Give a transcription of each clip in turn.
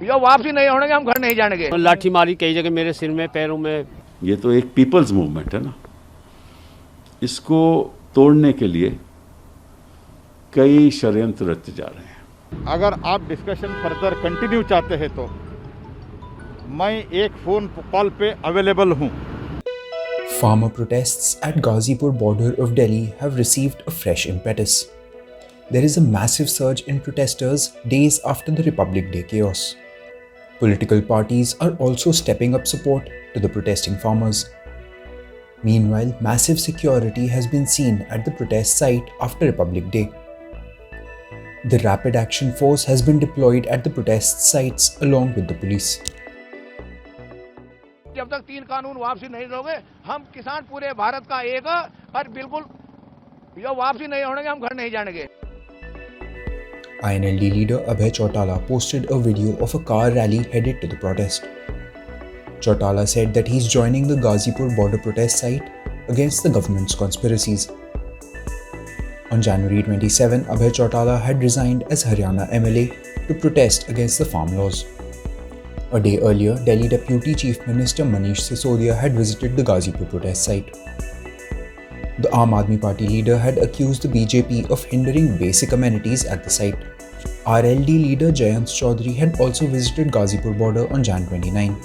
जो वापसी नहीं होने हम घर नहीं जाएंगे। लाठी मारी कई जगह मेरे सिर में, पैरों में। ये तो एक पीपल्स मूवमेंट है ना, इसको तोड़ने के लिए कई षड्यंत्र रचे जा रहे हैं। अगर आप डिस्कशन फर्दर कंटिन्यू चाहते हैं तो मैं एक फ़ोन कॉल पे अवेलेबल हूँ। Farmer protests at Ghazipur border of Delhi have received a fresh impetus. There is a massive surge in protesters days after the Republic Day chaos. Political parties are also stepping up support to the protesting farmers. Meanwhile, massive security has been seen at the protest site after Republic Day. The Rapid Action Force has been deployed at the protest sites along with the police. जब तक 3 कानून वापसी नहीं दोगे, हम किसान पूरे भारत का एक और बिल्कुल जो वापसी नहीं होने हम घर नहीं जाएंगे। INLD leader Abhay Chautala posted a video of a car rally headed to the protest. Chautala said that he's joining the Ghazipur border protest site against the government's conspiracies. On January 27, Abhay Chautala had resigned as Haryana MLA to protest against the farm laws. A day earlier, Delhi Deputy Chief Minister Manish Sisodia had visited the Ghazipur protest site. The Aam Aadmi Party leader had accused the BJP of hindering basic amenities at the site. RLD leader Jayant Chaudhary had also visited Ghazipur border on Jan 29.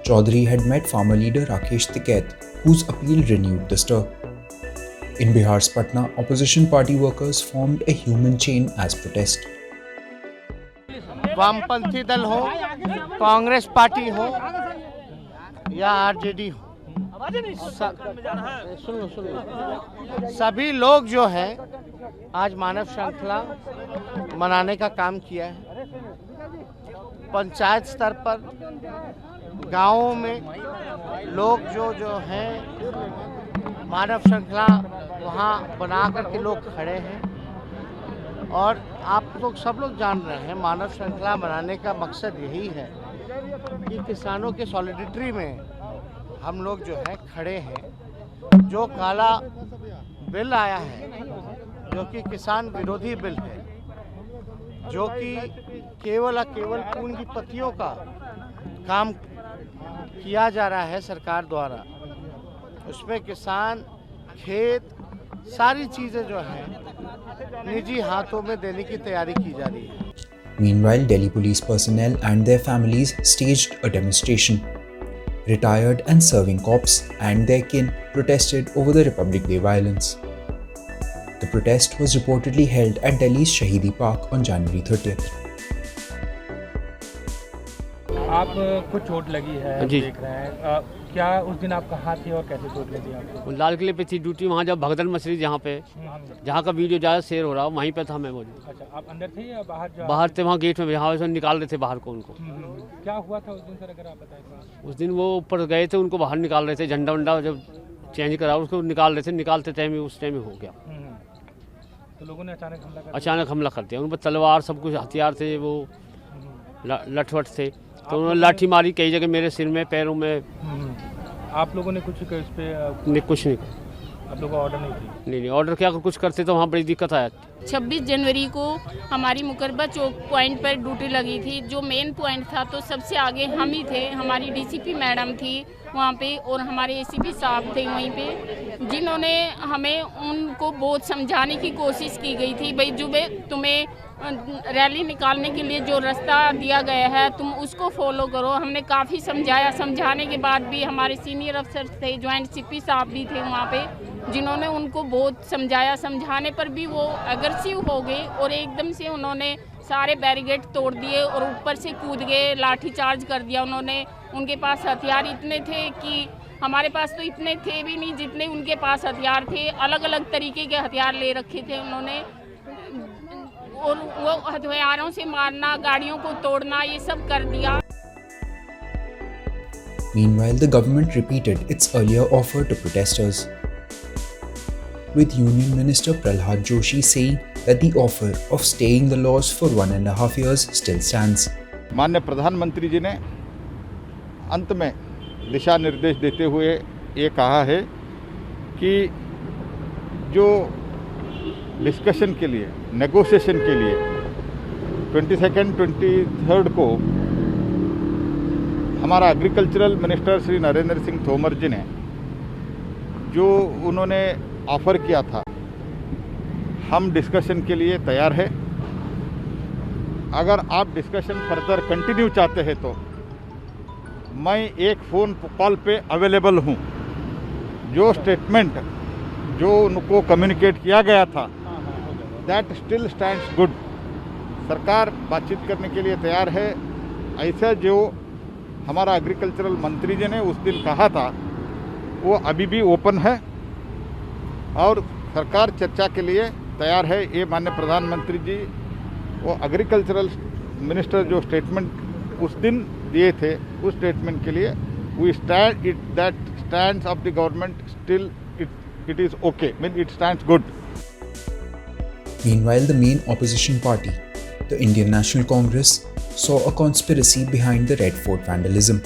Chaudhary had met farmer leader Rakesh Tikait, whose appeal renewed the stir. In Bihar's Patna, opposition party workers formed a human chain as protest. वामपंथी दल हो, Congress party हो या RJD हो, सभी लोग जो है आज मानव श्रृंखला मनाने का काम किया है। पंचायत स्तर पर गांवों में लोग जो हैं मानव श्रृंखला वहाँ बना करके लोग खड़े हैं और आप लोग सब लोग जान रहे हैं मानव श्रृंखला बनाने का मकसद यही है कि किसानों के सॉलिडिटी में हम लोग जो है खड़े हैं। जो काला बिल आया है, जो कि किसान विरोधी बिल है, जो कि केवल पूंजीपतियों का काम किया जा रहा है सरकार द्वारा, उसमें किसान, खेत, सारी चीज़ें जो हैं निजी हाथों में देने की तैयारी की जा रही है। Meanwhile, Delhi police personnel and their families staged a demonstration. Retired and serving cops and their kin protested over the Republic Day violence. The protest was reportedly held at Delhi's Shahidi Park on January 30th. आप को चोट लगी है जी। देख रहे हैं, क्या उस दिन आप कहाँ थे और कैसे चोट लगी आपको? लाल किले पे थी ड्यूटी, वहाँ जब भगदड़ मछली जहाँ का वीडियो ज़्यादा शेयर हो रहा वहीं पे था मैं मौजूद। अच्छा, आप अंदर थे या बाहर? बाहर थे, वहाँ गेट में, यहाँ से निकाल रहे थे बाहर को उनको। क्या हुआ था उस दिन सर, अगर आप बताएं? उस दिन वो ऊपर गए थे, उनको बाहर निकाल रहे थे, झंडा वंडा जब चेंज करा उसको निकाल रहे थे, निकालते टाइम ही उस टाइम ही हो गया। तो लोगों ने अचानक हमला कर दिया। उन पर तलवार सब कुछ हथियार थे, वो लठवट थे, तो उन्होंने लाठी मारी कई जगह मेरे सिर में, पैरों में। आप लोगों ने कुछ इस पे नहीं, कुछ नहीं, आप लोगों का ऑर्डर नहीं थी? नहीं, ऑर्डर क्या कुछ करते तो वहाँ बड़ी दिक्कत आया। 26 जनवरी को हमारी मुकरबा चौक पॉइंट पर ड्यूटी लगी थी। जो मेन पॉइंट था तो सबसे आगे हम ही थे, हमारी डीसीपी मैडम थी वहाँ पे और हमारे एसीपी साहब थे वहीं पे, जिन्होंने हमें उनको बहुत समझाने की कोशिश की गई थी, भाई जो तुम्हें रैली निकालने के लिए जो रास्ता दिया गया है तुम उसको फॉलो करो। हमने काफ़ी समझाया, समझाने के बाद भी हमारे सीनियर अफसर थे, जॉइंट सीपी साहब भी थे वहाँ पे, जिन्होंने उनको बहुत समझाया। समझाने पर भी वो अग्रेसिव हो गए और एकदम से उन्होंने सारे बैरिकेड तोड़ दिए और ऊपर से कूद गए, लाठी चार्ज कर दिया उन्होंने। उनके पास हथियार इतने थे कि हमारे पास तो इतने थे भी नहीं जितने उनके पास हथियार थे। अलग अलग तरीके के हथियार ले रखे थे उन्होंने और वो हथियारों से मारना, गाड़ियों को तोड़ना, ये सब कर दिया। Meanwhile, the government repeated its earlier offer to protesters, with Union Minister Prahlad Joshi saying that the offer of staying the laws for 1.5 years still stands. माननीय प्रधानमंत्री जी ने अंत में दिशा निर्देश देते हुए ये कहा है कि जो डिस्कशन के लिए, नेगोशिएशन के लिए 22nd 23rd को हमारा एग्रीकल्चरल मिनिस्टर श्री नरेंद्र सिंह तोमर जी ने जो उन्होंने ऑफ़र किया था, हम डिस्कशन के लिए तैयार है। अगर आप डिस्कशन फर्दर कंटिन्यू चाहते हैं तो मैं एक फ़ोन कॉल पे अवेलेबल हूँ। जो स्टेटमेंट जो उनको कम्युनिकेट किया गया था दैट स्टिल स्टैंड्स गुड। सरकार बातचीत करने के लिए तैयार है। ऐसा जो हमारा एग्रीकल्चरल मंत्री जी ने उस दिन कहा था वो अभी भी ओपन है और सरकार चर्चा के लिए तैयार है। ये माननीय प्रधानमंत्री जी वो एग्रीकल्चरल मिनिस्टर जो स्टेटमेंट उस दिन दिए थे उस स्टेटमेंट के लिए we stand it that stands of the government still it is okay, it stands good. Meanwhile, the main opposition party, the Indian National Congress, saw a conspiracy behind the Red Fort vandalism.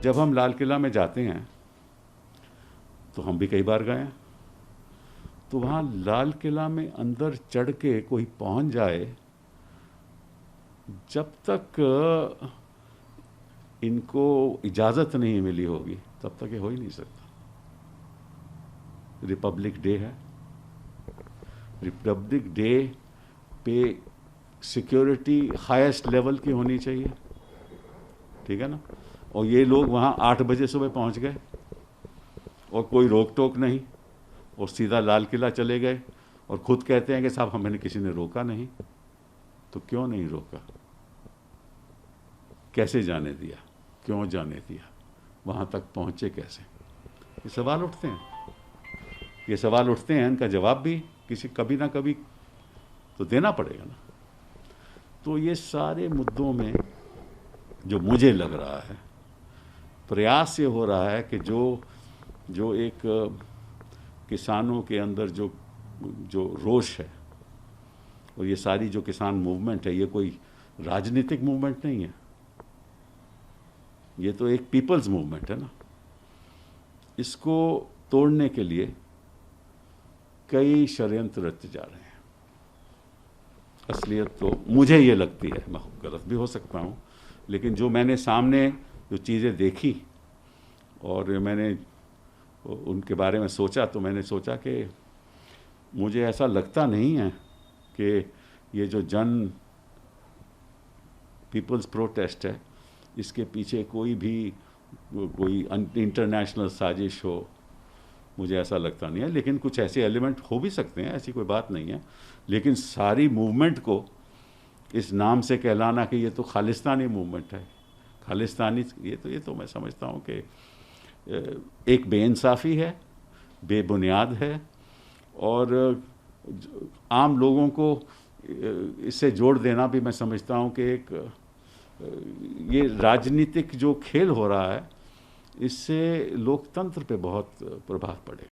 जब हम लाल किला में जाते हैं तो हम भी कई बार गए हैं, तो वहाँ लाल किला में अंदर चढ़ के कोई पहुँच जाए, जब तक इनको इजाज़त नहीं मिली होगी तब तक ये हो ही नहीं सकता। रिपब्लिक डे है, रिपब्लिक डे पे सिक्योरिटी हाईएस्ट लेवल की होनी चाहिए, ठीक है ना। और ये लोग वहाँ 8 बजे सुबह पहुँच गए और कोई रोक टोक नहीं और सीधा लाल किला चले गए और खुद कहते हैं कि साहब हमें किसी ने रोका नहीं। तो क्यों नहीं रोका, कैसे जाने दिया, क्यों जाने दिया, वहाँ तक पहुँचे कैसे, ये सवाल उठते हैं। ये सवाल उठते हैं, इनका जवाब भी किसी कभी ना कभी तो देना पड़ेगा ना। तो ये सारे मुद्दों में जो मुझे लग रहा है प्रयास ये हो रहा है कि जो एक किसानों के अंदर जो रोष है और ये सारी जो किसान मूवमेंट है, ये कोई राजनीतिक मूवमेंट नहीं है, ये तो एक पीपल्स मूवमेंट है ना। इसको तोड़ने के लिए कई षड्यंत्र रचे जा रहे हैं। असलियत तो मुझे ये लगती है, मैं गलत भी हो सकता हूँ, लेकिन जो मैंने सामने जो चीज़ें देखी और मैंने उनके बारे में सोचा, तो मैंने सोचा कि मुझे ऐसा लगता नहीं है कि ये जो पीपल्स प्रोटेस्ट है इसके पीछे कोई इंटरनेशनल साजिश हो, मुझे ऐसा लगता नहीं है। लेकिन कुछ ऐसे एलिमेंट हो भी सकते हैं, ऐसी कोई बात नहीं है। लेकिन सारी मूवमेंट को इस नाम से कहलाना कि ये तो खालिस्तानी मूवमेंट है, खालिस्तानी, ये तो मैं समझता हूँ कि एक बेइंसाफ़ी है, बेबुनियाद है और आम लोगों को इससे जोड़ देना भी मैं समझता हूँ कि एक ये राजनीतिक जो खेल हो रहा है इससे लोकतंत्र पे बहुत प्रभाव पड़ेगा।